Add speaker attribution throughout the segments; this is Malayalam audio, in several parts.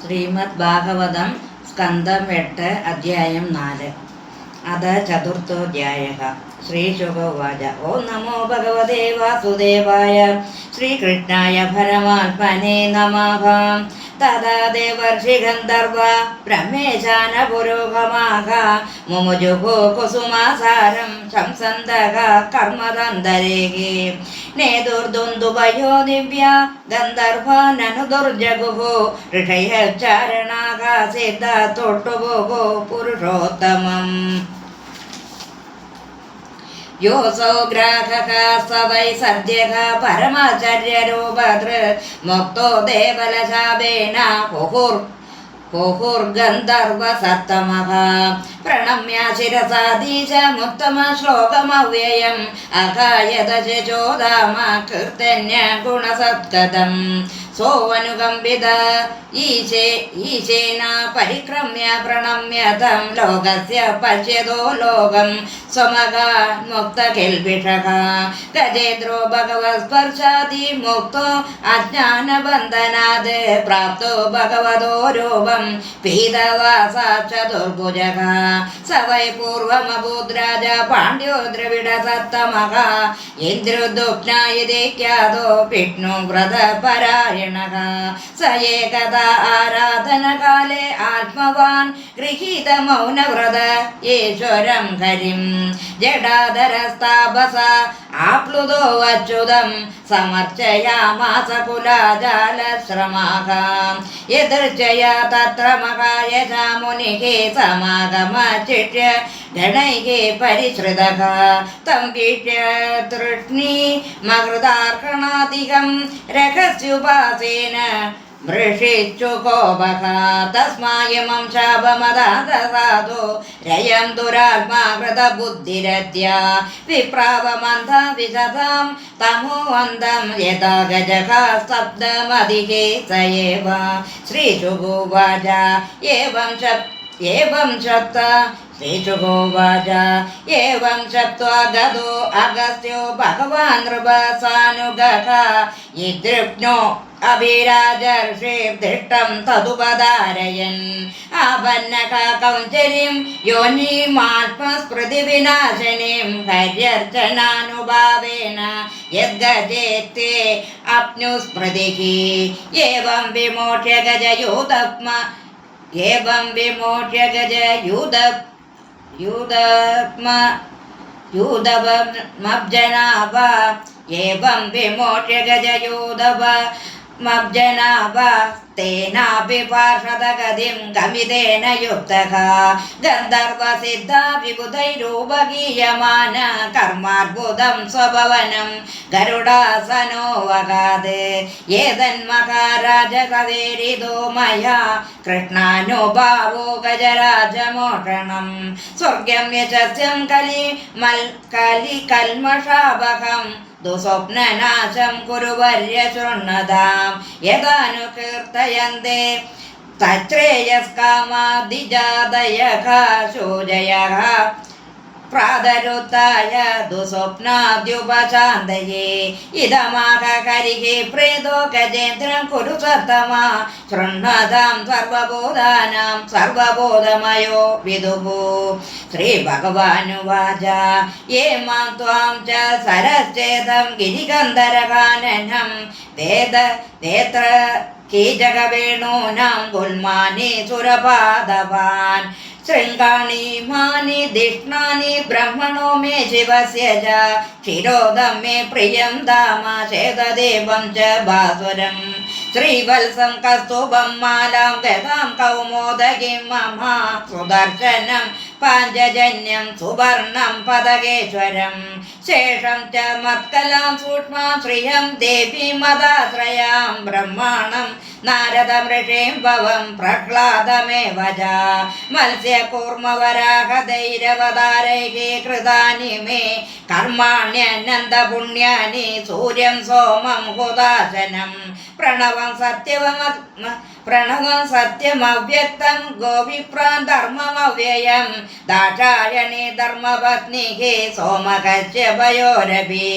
Speaker 1: ശ്രീമദ് ഭാഗവതം സ്കന്ധം 8 അധ്യായം 4 അത ചതുർത്ഥോധ്യായഃ. ശ്രീശുകോവാച. ഓം നമോ ഭഗവതേ വാസുദേവായ ശ്രീകൃഷ്ണായ പരമാത്മനെ നമഃ. തഥാ ദേവർഷി ഗന്ധർവ ബ്രഹ്മേശാന പുരോഗമാഃ മുമുജുഃ കുസുമാസാരം ശംസന്തഃ കർമ്മതന്തരേഹി നേതുർദുന്ദുഭയോ ദിവ്യ ഗന്ധർവാനനു ദുർജഗുഃ ഋഷയഃ ചാരണാഃ സിദ്ധാതൊട്ടുഭുഃ പുരുഷോത്തമം. യോസോ ഗ്രാഹക സ വൈ സദ്യഃ പരമാചര്യരൂപധൃ മുക്തോ ദേവലശാപേന കുഹുർഗന്ധർവ സത്തമഃ പ്രണമ്യ ശിരസാധീശ മുത്തമ ശ്ലോകമവ്യയം അകായത ചോദാമ കീർത്തന്യ ഗുണസത്കഥം സോവനുകമ്പിത ഈശേന പരിക്രമ്യ പ്രണമ്യ തം ലോകസ്യ പശ്യതോ ലോകം സ്വമകാന്മുക്തകിൽബിഷഃ ഗജേന്ദ്രോ ഭഗവത്സ്പർശാദി മുക്തോ അജ്ഞാനബന്ധനാത് പ്രാപ്തോ ഭഗവതോ രൂപം പീതവാസാ ചതുർഭുജഃ സ വൈ പൂർവമഭൂദ്രാജ പാണ്ഡ്യോ ദ്രവിഡ സത്തമഃ ഇന്ദ്രദുഗ്നായതി ഖ്യാതോ വിഷ്ണു വ്രതപരായണഃ സ ഏകദാ ആരാധനകാലേ ആത്മവാൻ ഗൃഹീത മൗനവ്രത ഈശ്വരം ഹരിം ജഡാധരസ്താപസ ആപ്ലുതോ അച്യുതം സമർച്ചയാമാസ കുലാജാലശ്രമാഃ യദൃച്ഛയാ തത്ര മഹായശാ മുനിഃ സമാഗമചിഷ്യ ഗണൈഃ പരിശ്രിതഃ തം വീക്ഷ്യ തൃഷ്ണീ മഹൃദാർഹണാധികം രഹസ്യുപാസേന മൃഷിച്ചു കോപഃ തസ്മായമം ശാപമദാദസാധോ രയം ദുരാത്മാ കൃതബുദ്ധിരദ്യ വിപ്രാവമന്ഥ വിശതാം തമോവന്തം യഥാ ഗജഃ സപ്തമധികേ സ ഏവ. ശ്രീശുകോവാച. ഏവം ശബ്ദ ശ്രീശുകോവാച. ഏവം ശബ്ദ്വാ ഗതോ അഗസ്ത്യോ ഭഗവാൻ നൃപസാനുഗഃ യദൃപ്നോ അഭിരാജർഷിർദിഷ്ടം തതുപധാരയൻ ആപന്നഃ കൗഞ്ചരീം യോനിമാത്മസ്മൃതി വിനാശനീം ഹര്യർച്ചനാനുഭാവേന യദ്ഗജേത്തെ അപ്നുസ്മൃതിഃ ഏവം വിമോക്ഷ്യ യൂദവമബ്ജനാഭ ഏവം വിമോക്ഷ്യ ഗജയൂദവമബ്ജനാഭ തേനാപി പാർഷദഗതിം ഗമിതേന യുക്തഃ ഗന്ധർവസിദ്ധ വിബുധൈരൂപഗീയമാന കർമാർബുദം സ്വഭവനം ഗരുഡാസനോ വഗാത് ഏതന്മഹാരാജ കവേരിതോ മയാ കൃഷ്ണാനുഭാവോ ഗജരാജമോഷണം സ്വർഗ്യം യശസ്യം കൽമഷാവഹം ദുസ്വപ്നനാശം കുരുവര്യ ശൃണ്വതാം യഥാനുകീർത്തയന്തെ തച്ഛ്രേയസ്കാമാദിജാതയഃ ശോചയഃ പ്രാതരുത്തായ ദുസ്വപ്നാദ്യുപശാന്തയേ ഇദമാഹ ഹരിഃ പ്രീതോ ഗജേന്ദ്രം കുരു സത്തമാ ശൃണ്വതാം സർവബോധാനാം സർവബോധമയോ വിദുഃ. ശ്രീഭഗവാനുവാച. ഏമാം ത്വാം ച സരശ്ചേദം ഗിരിഗന്ധരകാനനം വേത്ര കീചകവേണൂനാം ഗുൽമാനി സുരപാദവാൻ ശൃംഗാണീമാനി ധിഷ്ണാനി ബ്രഹ്മണോ മേ ശിവസ്യ ച ക്ഷീരോദം മേ പ്രിയം ധാമ ചേതദേവം ച ഭാസുരം ശ്രീവത്സം കസ്തുഭം മാലാം ഗതാം കൗമോദകിം മമ സുദർശനം പാഞ്ചജന്യം സുവർണം പദകേശ്വരം ശേഷം ച മത്കലാം സൂക്ഷ്മാം ശ്രിയം ദേവീമദാശ്രയാം ബ്രഹ്മാണം നാരദം ഋഷീം ഭവം പ്രഹ്ലാദമേവ ച മത്സ്യകൂർമ്മവരാഹധൈരവതാരൈः കൃതാനി മേ കർമാണ്യനന്ദപുണ്യാനി സൂര്യം സോമം ഹുതാശനം പ്രണ പ്രണവം സത്യമവ്യക്തം ഗോവിപ്രാൻ ധർമ്മമവ്യയം ദാക്ഷായണി ധർമ്മപത്നികേ സോമകശ്യപയോരഭി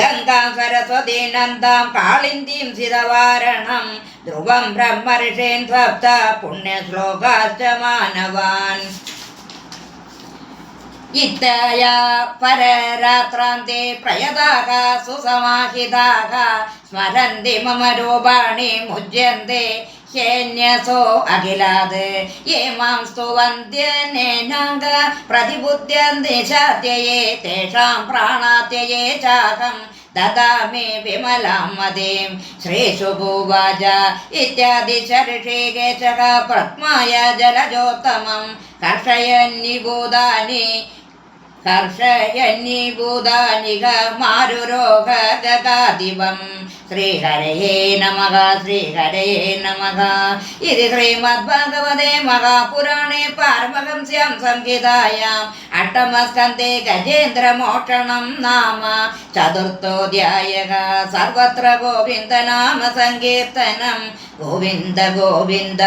Speaker 1: ഗംഗാം സരസ്വതി നന്ദാം കാളിന്ദീം സിതവാരണം ധ്രുവം ബ്രഹ്മർഷേൻ സപ്ത പുണ്യശ്ലോകാശ്ച മാനവാൻ ഇത്തയ പരരാത്രാന്തെ പ്രയതാക സുസമാഹിതാക സ്മരന്തി മമ രൂപാണി മുജ്യന്തെ ഹേന്യസോ അഖിലാത് യേ മാം സ്തുവന്ത്യനേനാംഗ പ്രതിബുദ്ധ്യന്തി ശാത്യയേ തേഷാം പ്രാണാത്യയേ ചാഹം ദദാമി വിമലാം മദീം ശ്രീശുഭുവാച ഇത്യാദി ഋഷികേശക പത്മായ ജലജോത്തമം കർഷയന്യഭൂതാനിക മാരുരോഗ ഗഗാദിവം ശ്രീഹരയേ നമഃ ശ്രീഹരയേ നമഃ ഇത് ശ്രീമദ്ഭാഗവതേ മഹാപുരാണേ പാരമഹംസ്യാം സംഹിതായാം അഷ്ടമസ്കന്ധേ ഗജേന്ദ്രമോക്ഷണം നാമ ചതുർത്ഥോധ്യായഃ സർവത്ര ഗോവിന്ദനാമ സങ്കീർത്തനം ഗോവിന്ദ ഗോവിന്ദ.